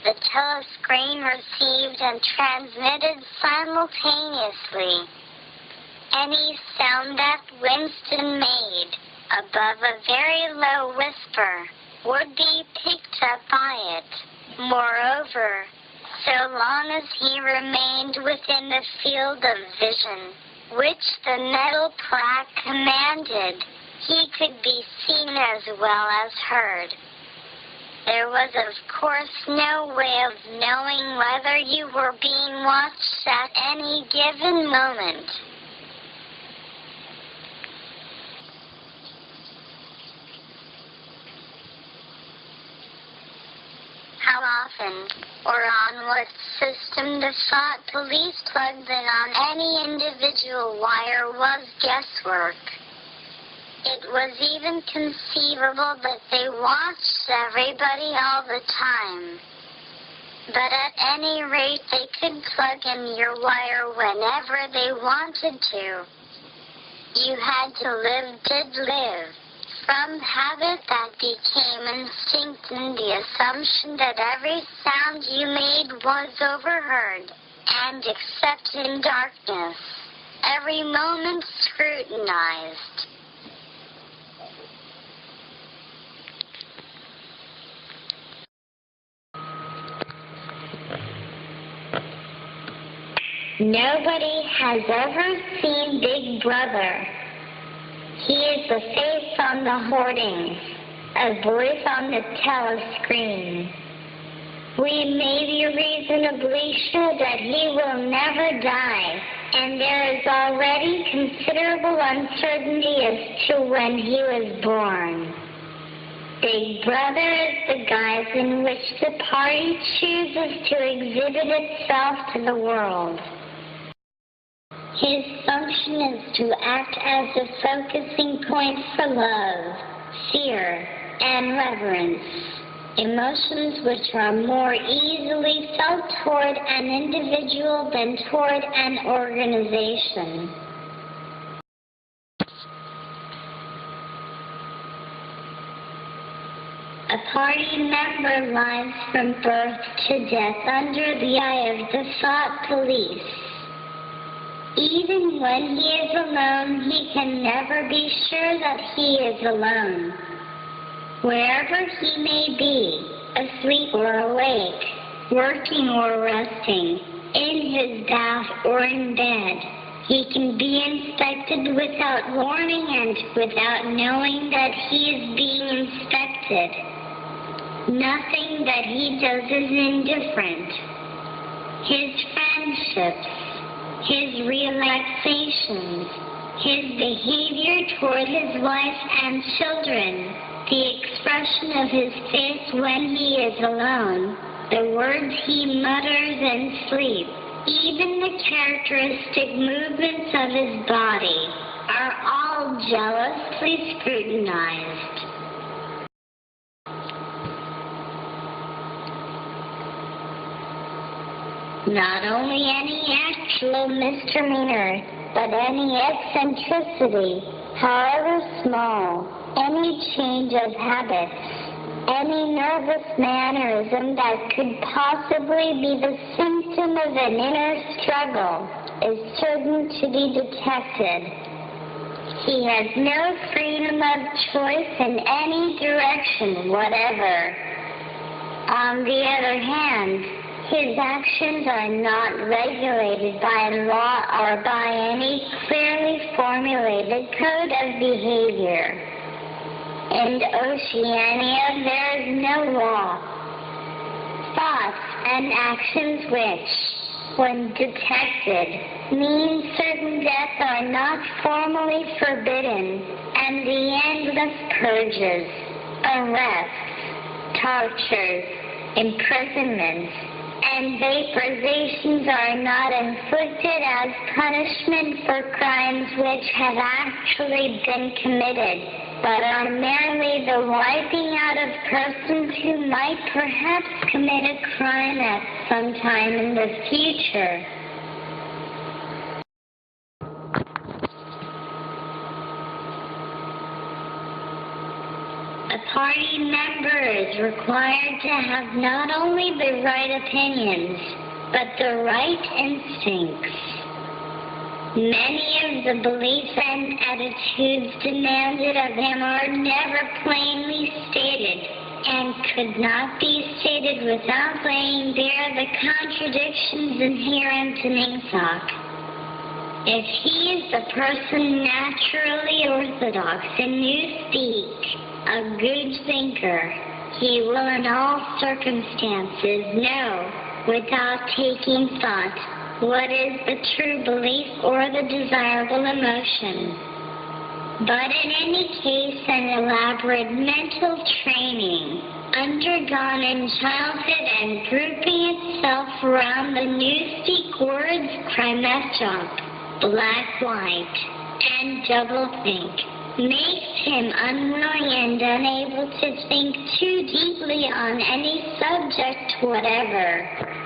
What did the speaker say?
The telescreen received and transmitted simultaneously any sound that Winston made above a very low whisper would be picked up by it. Moreover, so long as he remained within the field of vision, which the metal plaque commanded, he could be seen as well as heard. There was of course no way of knowing whether you were being watched at any given moment. How often, or on what system the thought police plugged in on any individual wire was guesswork. It was even conceivable that they watched everybody all the time. But at any rate, they could plug in your wire whenever they wanted to. You had to live, did live. From habit that became instinct in the assumption that every sound you made was overheard, and except in darkness, every moment scrutinized. Nobody has ever seen Big Brother. He is the face on the hoardings, a voice on the telescreen. We may be reasonably sure that he will never die, and there is already considerable uncertainty as to when he was born. Big Brother is the guise in which the party chooses to exhibit itself to the world. His function is to act as a focusing point for love, fear, and reverence, emotions which are more easily felt toward an individual than toward an organization. A party member lies from birth to death under the eye of the thought police. Even when he is alone, he can never be sure that he is alone. Wherever he may be, asleep or awake, working or resting, in his bath or in bed, he can be inspected without warning and without knowing that he is being inspected. Nothing that he does is indifferent. His friendships, his relaxations, his behavior toward his wife and children, the expression of his face when he is alone, the words he mutters in sleep, even the characteristic movements of his body, are all jealously scrutinized. Not only any actual misdemeanor, but any eccentricity, however small, any change of habits, any nervous mannerism that could possibly be the symptom of an inner struggle, is certain to be detected. He has no freedom of choice in any direction whatever. On the other hand, his actions are not regulated by law or by any clearly formulated code of behavior. In Oceania, there is no law. Thoughts and actions which, when detected, mean certain death are not formally forbidden, and the endless purges, arrests, tortures, imprisonments, and vaporizations are not inflicted as punishment for crimes which have actually been committed, but are merely the wiping out of persons who might perhaps commit a crime at some time in the future. A party member is required to have not only the right opinions, but the right instincts. Many of the beliefs and attitudes demanded of him are never plainly stated, and could not be stated without laying bare the contradictions inherent in Ingsoc. If he is a person naturally orthodox in newspeak, a good thinker, he will in all circumstances know, without taking thought, what is the true belief or the desirable emotion. But in any case, an elaborate mental training, undergone in childhood and grouping itself around the newspeak words Krimestop, black-white, and double-think, makes him unwilling and unable to think too deeply on any subject whatever.